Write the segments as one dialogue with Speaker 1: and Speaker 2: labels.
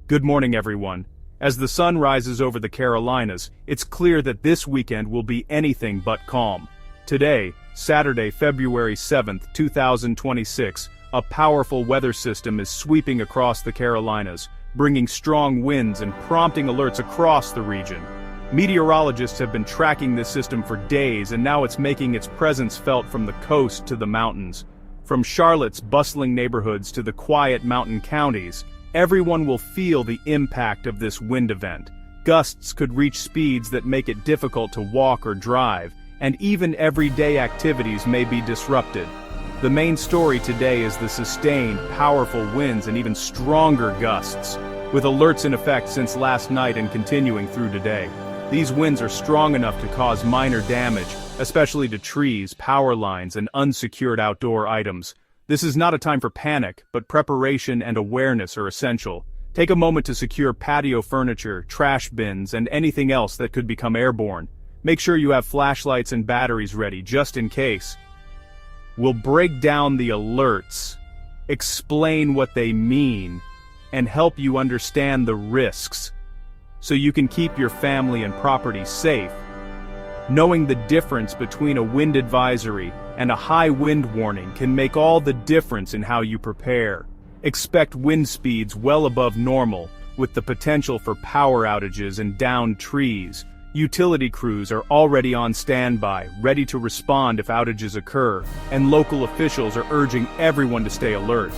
Speaker 1: Good morning, everyone. As the sun rises over the Carolinas, it's clear that this weekend will be anything but calm. Today, Saturday, February 7th, 2026, a powerful weather system is sweeping across the Carolinas, bringing strong winds and prompting alerts across the region. Meteorologists have been tracking this system for days, and now it's making its presence felt from the coast to the mountains. From Charlotte's bustling neighborhoods to the quiet mountain counties, everyone will feel the impact of this wind event. Gusts could reach speeds that make it difficult to walk or drive, and even everyday activities may be disrupted. The main story today is the sustained, powerful winds and even stronger gusts, with alerts in effect since last night and continuing through today. These winds are strong enough to cause minor damage, especially to trees, power lines, and unsecured outdoor items. This is not a time for panic, but preparation and awareness are essential. Take a moment to secure patio furniture, trash bins, and anything else that could become airborne. Make sure you have flashlights and batteries ready, just in case. We'll break down the alerts, explain what they mean, and help you understand the risks, so you can keep your family and property safe. Knowing the difference between a wind advisory and a high wind warning can make all the difference in how you prepare. Expect wind speeds well above normal, with the potential for power outages and downed trees. Utility crews are already on standby, ready to respond if outages occur, and local officials are urging everyone to stay alert.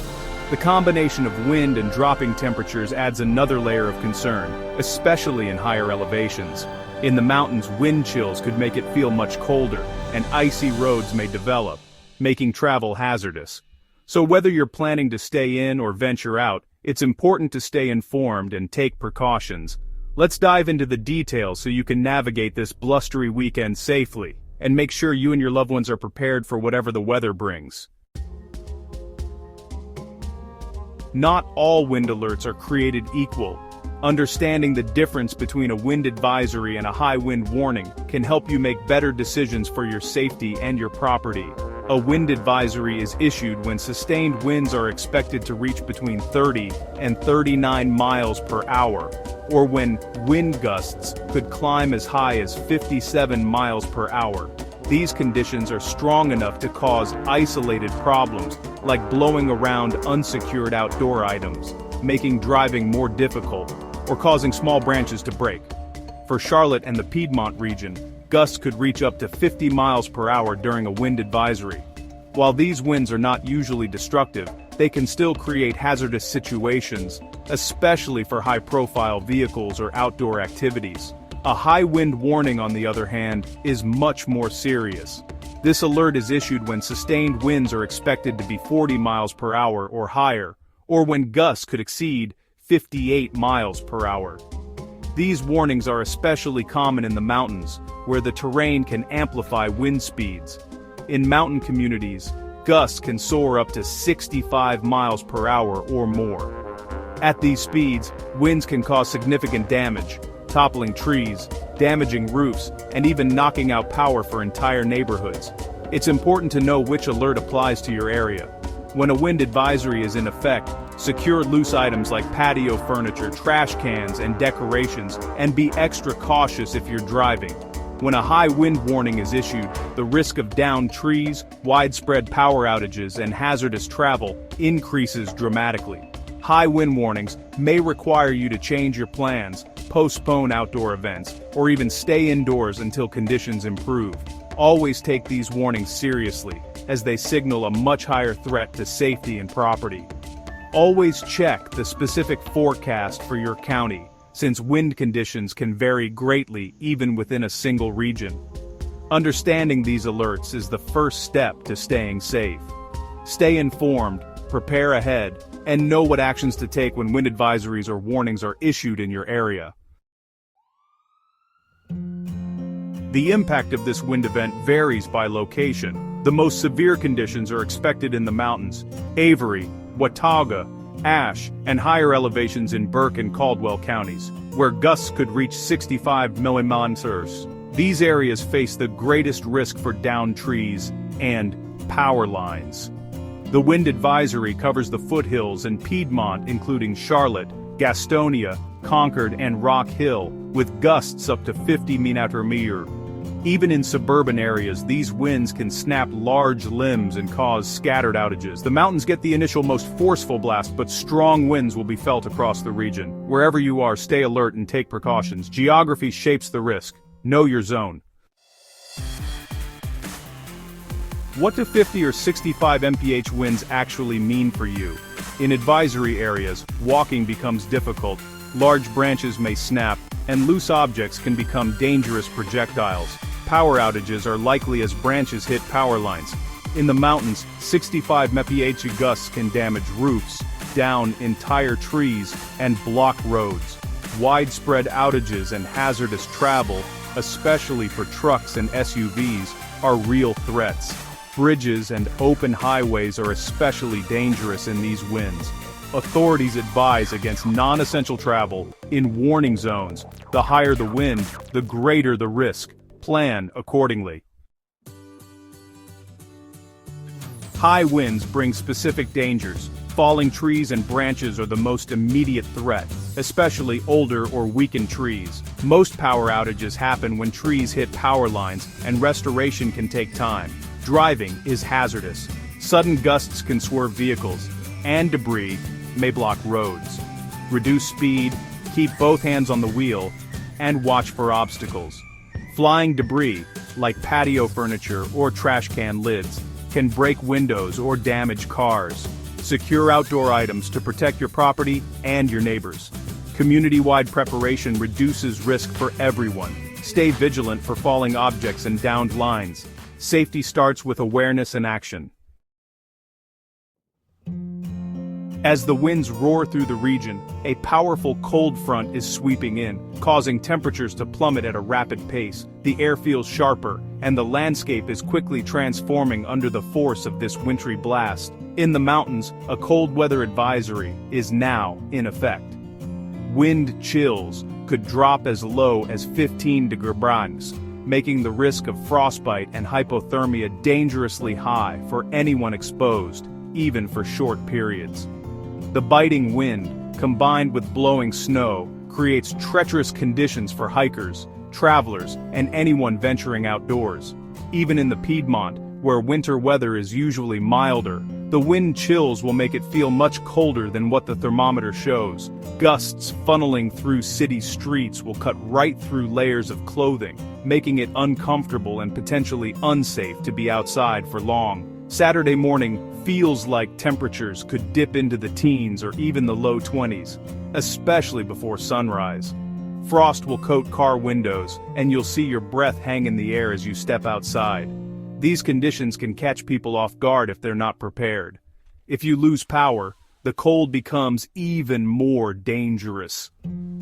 Speaker 1: The combination of wind and dropping temperatures adds another layer of concern, especially in higher elevations. In the mountains, wind chills could make it feel much colder, and icy roads may develop, making travel hazardous. So whether you're planning to stay in or venture out, it's important to stay informed and take precautions. Let's dive into the details so you can navigate this blustery weekend safely, and make sure you and your loved ones are prepared for whatever the weather brings. Not all wind alerts are created equal. Understanding the difference between a wind advisory and a high wind warning can help you make better decisions for your safety and your property. A wind advisory is issued when sustained winds are expected to reach between 30 and 39 miles per hour, or when wind gusts could climb as high as 57 miles per hour. These conditions are strong enough to cause isolated problems, like blowing around unsecured outdoor items, making driving more difficult, or causing small branches to break. For Charlotte and the Piedmont region, gusts could reach up to 50 miles per hour during a wind advisory. While these winds are not usually destructive, they can still create hazardous situations, especially for high-profile vehicles or outdoor activities. A high wind warning, on the other hand, is much more serious. This alert is issued when sustained winds are expected to be 40 miles per hour or higher, or when gusts could exceed 58 miles per hour. These warnings are especially common in the mountains, where the terrain can amplify wind speeds. In mountain communities, gusts can soar up to 65 miles per hour or more. At these speeds, winds can cause significant damage, toppling trees, damaging roofs, and even knocking out power for entire neighborhoods. It's important to know which alert applies to your area. When a wind advisory is in effect, secure loose items like patio furniture, trash cans, and decorations, and be extra cautious if you're driving. When a high wind warning is issued, the risk of downed trees, widespread power outages, and hazardous travel increases dramatically. High wind warnings may require you to change your plans, postpone outdoor events, or even stay indoors until conditions improve. Always take these warnings seriously, as they signal a much higher threat to safety and property. Always check the specific forecast for your county, since wind conditions can vary greatly even within a single region. Understanding these alerts is the first step to staying safe. Stay informed, prepare ahead, and know what actions to take when wind advisories or warnings are issued in your area. The impact of this wind event varies by location. The most severe conditions are expected in the mountains, Avery, Watauga, Ashe, and higher elevations in Burke and Caldwell counties, where gusts could reach 65 millimeters. These areas face the greatest risk for downed trees and power lines. The wind advisory covers the foothills and Piedmont, including Charlotte, Gastonia, Concord, and Rock Hill, with gusts up to 50 mph. Even in suburban areas, these winds can snap large limbs and cause scattered outages. The mountains get the initial most forceful blast, but strong winds will be felt across the region. Wherever you are, stay alert and take precautions. Geography shapes the risk. Know your zone. What do 50 or 65 mph winds actually mean for you? In advisory areas, walking becomes difficult, large branches may snap, and loose objects can become dangerous projectiles. Power outages are likely as branches hit power lines. In the mountains, 65 mph gusts can damage roofs, down entire trees, and block roads. Widespread outages and hazardous travel, especially for trucks and SUVs, are real threats. Bridges and open highways are especially dangerous in these winds. Authorities advise against non-essential travel in warning zones. The higher the wind, the greater the risk. Plan accordingly. High winds bring specific dangers. Falling trees and branches are the most immediate threat, especially older or weakened trees. Most power outages happen when trees hit power lines, and restoration can take time. Driving is hazardous. Sudden gusts can swerve vehicles, and debris may block roads. Reduce speed, keep both hands on the wheel, and watch for obstacles. Flying debris, like patio furniture or trash can lids, can break windows or damage cars. Secure outdoor items to protect your property and your neighbors. Community-wide preparation reduces risk for everyone. Stay vigilant for falling objects and downed lines. Safety starts with awareness and action. As the winds roar through the region, a powerful cold front is sweeping in, causing temperatures to plummet at a rapid pace. The air feels sharper, and the landscape is quickly transforming under the force of this wintry blast. In the mountains, a cold weather advisory is now in effect. Wind chills could drop as low as 15 degrees, making the risk of frostbite and hypothermia dangerously high for anyone exposed, even for short periods. The biting wind, combined with blowing snow, creates treacherous conditions for hikers, travelers, and anyone venturing outdoors. Even in the Piedmont, where winter weather is usually milder, the wind chills will make it feel much colder than what the thermometer shows. Gusts funneling through city streets will cut right through layers of clothing, making it uncomfortable and potentially unsafe to be outside for long. Saturday morning feels like temperatures could dip into the teens or even the low 20s, especially before sunrise. Frost will coat car windows, and you'll see your breath hang in the air as you step outside. These conditions can catch people off guard if they're not prepared. If you lose power, the cold becomes even more dangerous.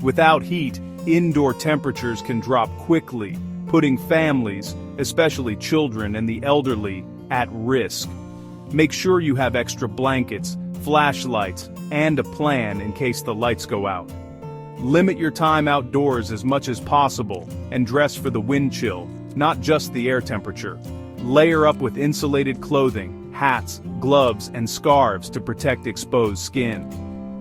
Speaker 1: Without heat, indoor temperatures can drop quickly, putting families, especially children and the elderly, at risk. Make sure you have extra blankets, flashlights, and a plan in case the lights go out. Limit your time outdoors as much as possible, and dress for the wind chill, not just the air temperature. Layer up with insulated clothing, hats, gloves, and scarves to protect exposed skin.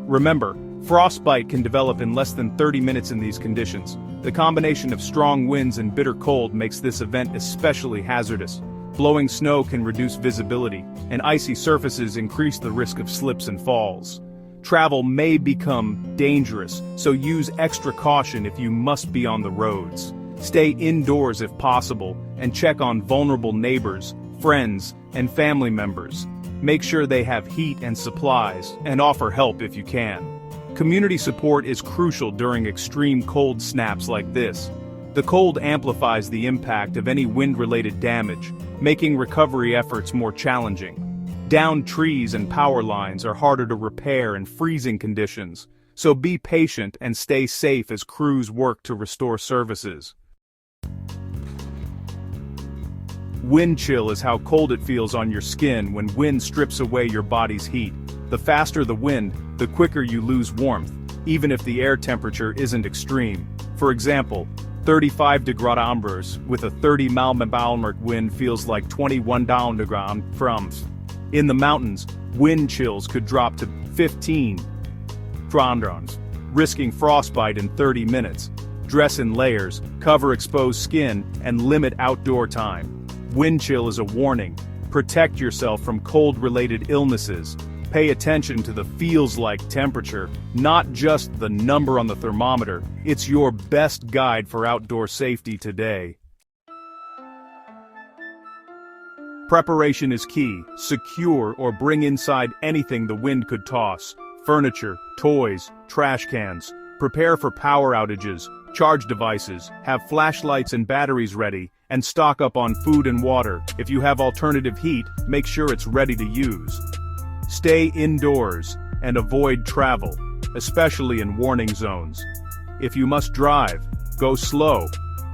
Speaker 1: Remember, frostbite can develop in less than 30 minutes in these conditions. The combination of strong winds and bitter cold makes this event especially hazardous. Blowing snow can reduce visibility, and icy surfaces increase the risk of slips and falls. Travel may become dangerous, so use extra caution if you must be on the roads. Stay indoors if possible, and check on vulnerable neighbors, friends, and family members. Make sure they have heat and supplies, and offer help if you can. Community support is crucial during extreme cold snaps like this. The cold amplifies the impact of any wind-related damage, making recovery efforts more challenging. Downed trees and power lines are harder to repair in freezing conditions, so be patient and stay safe as crews work to restore services. Wind chill is how cold it feels on your skin when wind strips away your body's heat. The faster the wind, the quicker you lose warmth, even if the air temperature isn't extreme. For example, 35 degrees with a 30 mph wind feels like 21 degrees. In the mountains, wind chills could drop to 15 degrees. risking frostbite in 30 minutes. Dress in layers, cover exposed skin, and limit outdoor time. Wind chill is a warning. Protect yourself from cold-related illnesses. Pay attention to the feels-like temperature, not just the number on the thermometer. It's your best guide for outdoor safety today. Preparation is key. Secure or bring inside anything the wind could toss. Furniture, toys, trash cans. Prepare for power outages, charge devices, have flashlights and batteries ready, and stock up on food and water. If you have alternative heat, make sure it's ready to use. Stay indoors and avoid travel, especially in warning zones. If you must drive, go slow,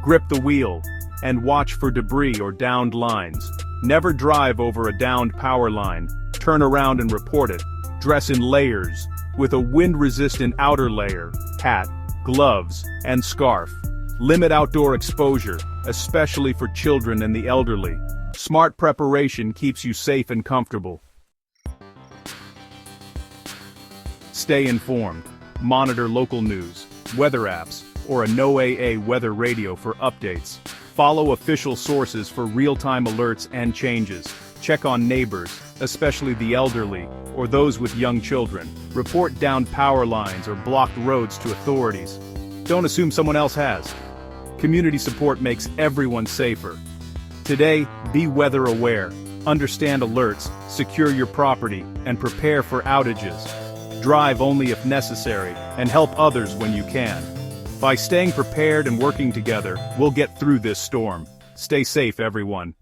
Speaker 1: grip the wheel, and watch for debris or downed lines. Never drive over a downed power line. Turn around and report it. Dress in layers, with a wind-resistant outer layer, hat, gloves, and scarf. Limit outdoor exposure, especially for children and the elderly. Smart preparation keeps you safe and comfortable. Stay informed. Monitor local news, weather apps, or a NOAA weather radio for updates. Follow official sources for real-time alerts and changes. Check on neighbors, especially the elderly, or those with young children. Report downed power lines or blocked roads to authorities. Don't assume someone else has. Community support makes everyone safer. Today, be weather aware, understand alerts, secure your property, and prepare for outages. Drive only if necessary, and help others when you can. By staying prepared and working together, we'll get through this storm. Stay safe, everyone.